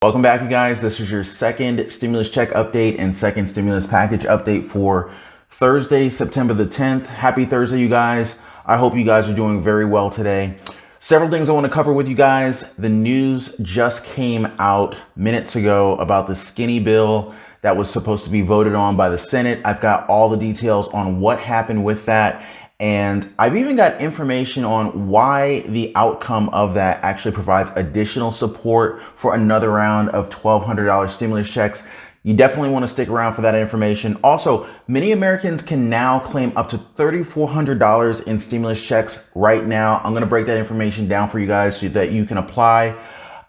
Welcome back, you guys. This is your second stimulus check update and second stimulus package update for Thursday, September the 10th. Happy Thursday, you guys. I hope you guys are doing very well today. Several things I want to cover with you guys. The news just came out minutes ago about the skinny bill that was supposed to be voted on by the Senate. I've got all the details on what happened with that. And I've even got information on why the outcome of that actually provides additional support for another round of $1,200 stimulus checks. You definitely want to stick around for that information. Also, many Americans can now claim up to $3,400 in stimulus checks right now. I'm going to break that information down for you guys so that you can apply.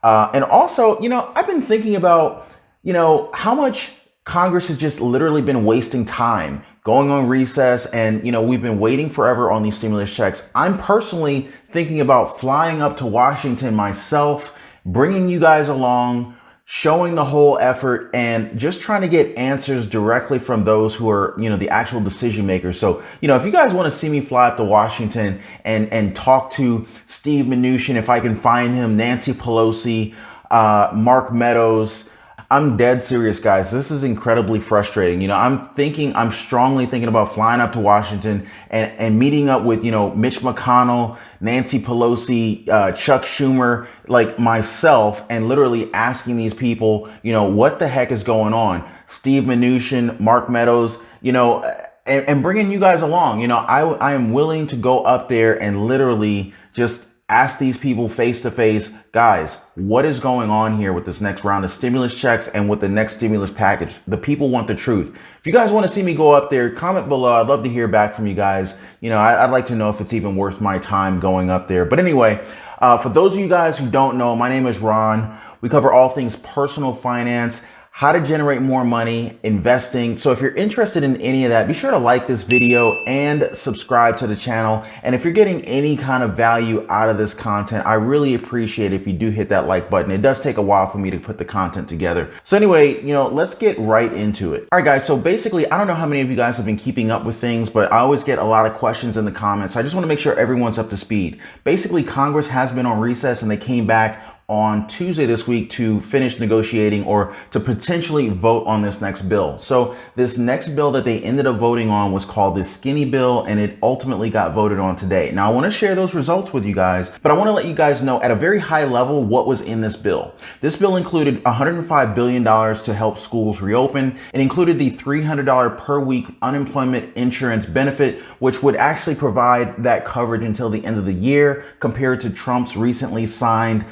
And also, I've been thinking about, how much Congress has just literally been wasting time going on recess, and we've been waiting forever on these stimulus checks. I'm personally thinking about flying up to Washington myself, bringing you guys along, showing the whole effort, and just trying to get answers directly from those who are, the actual decision makers. So, if you guys want to see me fly up to Washington and talk to Steve Mnuchin, if I can find him, Nancy Pelosi, Mark Meadows, I'm dead serious, guys. This is incredibly frustrating. I'm strongly thinking about flying up to Washington and meeting up with, Mitch MCConnell, Nancy Pelosi, Chuck Schumer, like myself, and literally asking these people, what the heck is going on? Steve Mnuchin, Mark Meadows, and bringing you guys along. I am willing to go up there and literally just ask these people face to face, guys, what is going on here with this next round of stimulus checks and with the next stimulus package? The people want the truth. If you guys want to see me go up there, comment below. I'd love to hear back from you guys. I'd like to know if it's even worth my time going up there. But anyway, for those of you guys who don't know, my name is Ron. We cover all things personal finance, how to generate more money, investing. So if you're interested in any of that, be sure to like this video and subscribe to the channel. And if you're getting any kind of value out of this content, I really appreciate it if you do hit that like button. It does take a while for me to put the content together. So anyway, let's get right into it. All right, guys. So basically, I don't know how many of you guys have been keeping up with things, but I always get a lot of questions in the comments. So I just want to make sure everyone's up to speed. Basically, Congress has been on recess and they came back on Tuesday this week to finish negotiating or to potentially vote on this next bill. So this next bill that they ended up voting on was called the skinny bill, and it ultimately got voted on today. Now I want to share those results with you guys, but I want to let you guys know at a very high level what was in this bill. This bill included $105 billion to help schools reopen. It included the $300 per week unemployment insurance benefit, which would actually provide that coverage until the end of the year, compared to Trump's recently signed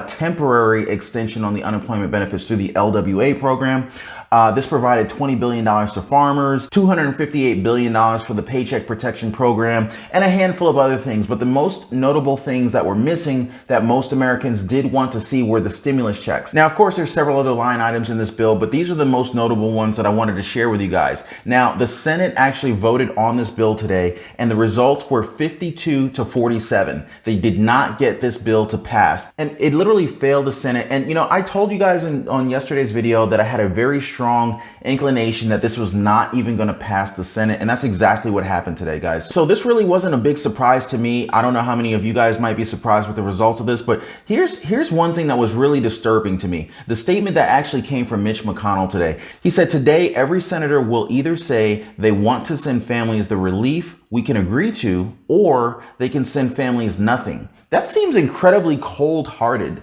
temporary extension on the unemployment benefits through the LWA program. This provided $20 billion to farmers, $258 billion for the Paycheck Protection Program, and a handful of other things. But the most notable things that were missing that most Americans did want to see were the stimulus checks. Now, of course, there's several other line items in this bill, but these are the most notable ones that I wanted to share with you guys. Now, the Senate actually voted on this bill today, and the results were 52 to 47. They did not get this bill to pass, and it literally failed the Senate. And, I told you guys on yesterday's video that I had a very strong inclination that this was not even going to pass the Senate. And that's exactly what happened today, guys. So this really wasn't a big surprise to me. I don't know how many of you guys might be surprised with the results of this, but here's one thing that was really disturbing to me. The statement that actually came from Mitch MCConnell today. He said, today, every senator will either say they want to send families the relief we can agree to, or they can send families nothing. That seems incredibly cold-hearted.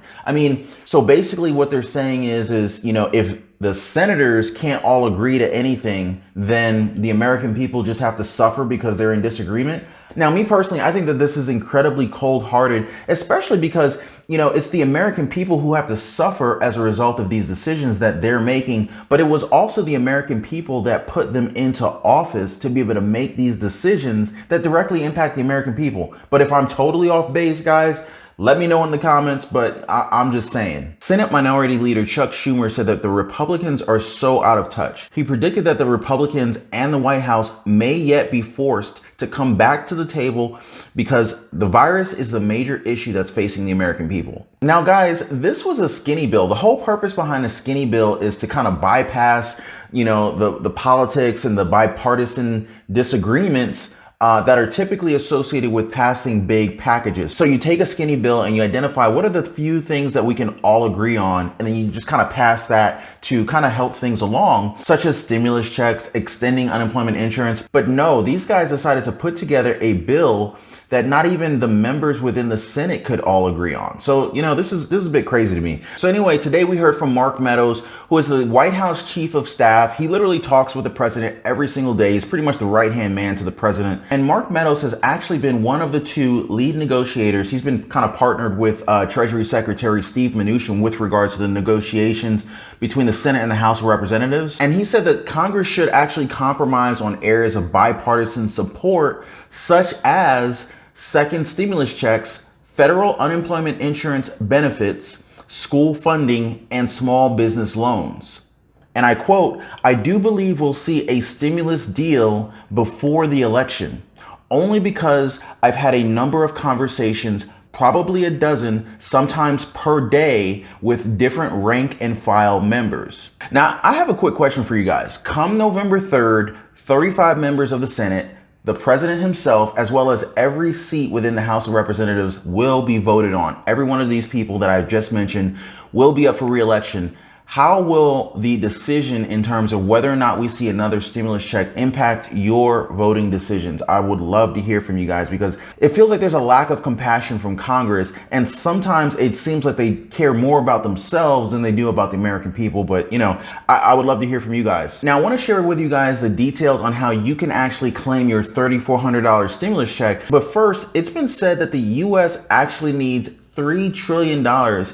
So basically what they're saying is, if the senators can't all agree to anything, then the American people just have to suffer because they're in disagreement. Now, me personally, I think that this is incredibly cold-hearted, especially because, it's the American people who have to suffer as a result of these decisions that they're making. But it was also the American people that put them into office to be able to make these decisions that directly impact the American people. But if I'm totally off base, guys, let me know in the comments, but I'm just saying. Senate Minority Leader Chuck Schumer said that the Republicans are so out of touch. He predicted that the Republicans and the White House may yet be forced to come back to the table because the virus is the major issue that's facing the American people. Now, guys, this was a skinny bill. The whole purpose behind a skinny bill is to kind of bypass, the politics and the bipartisan disagreements that are typically associated with passing big packages. So you take a skinny bill and you identify what are the few things that we can all agree on, and then you just kind of pass that to kind of help things along, such as stimulus checks, extending unemployment insurance. But no, these guys decided to put together a bill that not even the members within the Senate could all agree on. So, this is a bit crazy to me. So anyway, today we heard from Mark Meadows, who is the White House chief of staff. He literally talks with the president every single day. He's pretty much the right-hand man to the president. And Mark Meadows has actually been one of the two lead negotiators. He's been kind of partnered with Treasury Secretary Steve Mnuchin with regards to the negotiations between the Senate and the House of Representatives. And he said that Congress should actually compromise on areas of bipartisan support, such as second stimulus checks, federal unemployment insurance benefits, school funding, and small business loans. And I quote, "I do believe we'll see a stimulus deal before the election, only because I've had a number of conversations, probably a dozen, sometimes per day, with different rank and file members." Now, I have a quick question for you guys. Come November 3rd, 35 members of the Senate, the president himself, as well as every seat within the House of Representatives will be voted on. Every one of these people that I've just mentioned will be up for re-election. How will the decision in terms of whether or not we see another stimulus check impact your voting decisions? I would love to hear from you guys, because it feels like there's a lack of compassion from Congress, and sometimes it seems like they care more about themselves than they do about the American people. But I would love to hear from you guys. Now, I want to share with you guys the details on how you can actually claim your $3,400 stimulus check. But first, it's been said that the U.S. actually needs $3 trillion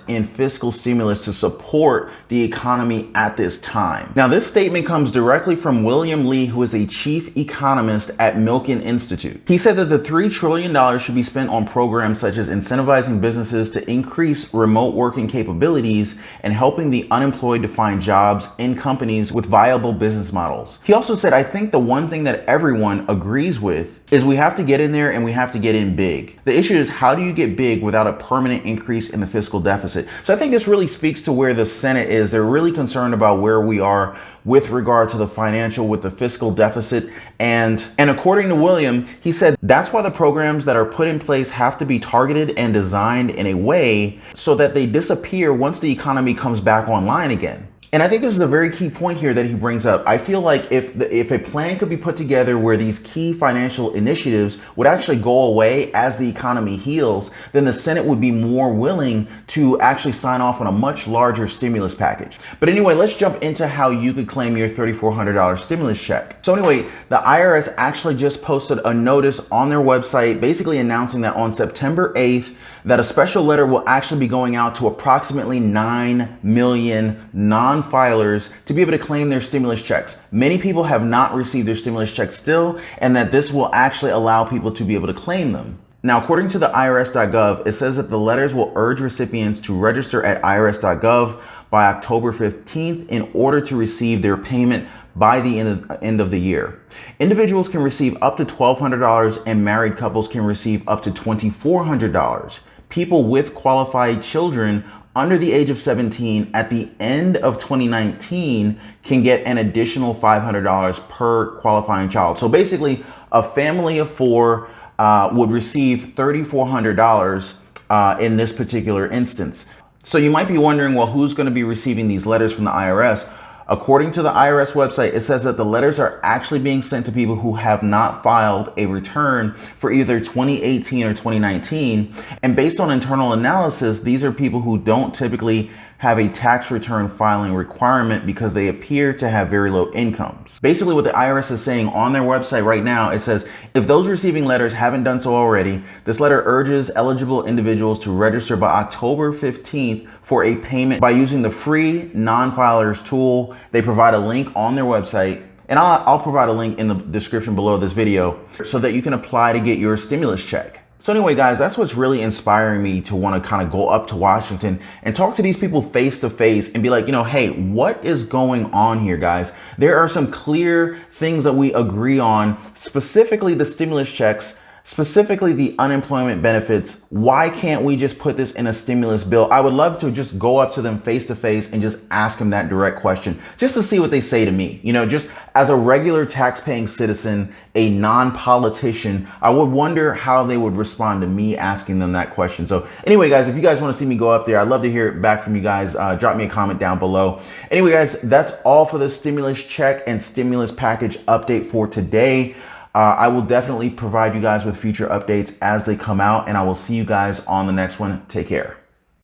in fiscal stimulus to support the economy at this time. Now, this statement comes directly from William Lee, who is a chief economist at Mnuchin Institute. He said that the $3 trillion should be spent on programs such as incentivizing businesses to increase remote working capabilities and helping the unemployed to find jobs in companies with viable business models. He also said, "I think the one thing that everyone agrees with is we have to get in there and we have to get in big. The issue is, how do you get big without a permanent increase in the fiscal deficit?" So I think this really speaks to where the Senate is. They're really concerned about where we are with regard to the financial, with the fiscal deficit. And according to William, he said that's why the programs that are put in place have to be targeted and designed in a way so that they disappear once the economy comes back online again. And I think this is a very key point here that he brings up. I feel like if a plan could be put together where these key financial initiatives would actually go away as the economy heals, then the Senate would be more willing to actually sign off on a much larger stimulus package. But anyway, let's jump into how you could claim your $3,400 stimulus check. So anyway, the IRS actually just posted a notice on their website, basically announcing that on September 8th, that a special letter will actually be going out to approximately 9 million non-filers to be able to claim their stimulus checks. Many people have not received their stimulus checks still, and that this will actually allow people to be able to claim them. Now, according to the IRS.gov, it says that the letters will urge recipients to register at irs.gov by October 15th in order to receive their payment by the end of the year. Individuals can receive up to $1,200 and married couples can receive up to $2,400. People with qualified children under the age of 17 at the end of 2019 can get an additional $500 per qualifying child. So basically, a family of four would receive $3,400 in this particular instance. So you might be wondering, well, who's going to be receiving these letters from the IRS? According to the IRS website, it says that the letters are actually being sent to people who have not filed a return for either 2018 or 2019. And based on internal analysis, these are people who don't typically have a tax return filing requirement because they appear to have very low incomes. Basically, what the IRS is saying on their website right now, it says, if those receiving letters haven't done so already, this letter urges eligible individuals to register by October 15th for a payment by using the free non-filers tool. They provide a link on their website, and I'll provide a link in the description below this video so that you can apply to get your stimulus check. So anyway, guys, that's what's really inspiring me to want to kind of go up to Washington and talk to these people face to face and be like, hey, what is going on here, guys? There are some clear things that we agree on, specifically the stimulus checks. specifically the unemployment benefits. Why can't we just put this in a stimulus bill? I would love to just go up to them face to face and just ask them that direct question, just to see what they say to me. You know, just as a regular tax-paying citizen, a non-politician, I would wonder how they would respond to me asking them that question. So anyway, guys, if you guys want to see me go up there, I'd love to hear back from you guys. Drop me a comment down below. Anyway, guys, that's all for the stimulus check and stimulus package update for today. I will definitely provide you guys with future updates as they come out, and I will see you guys on the next one. Take care.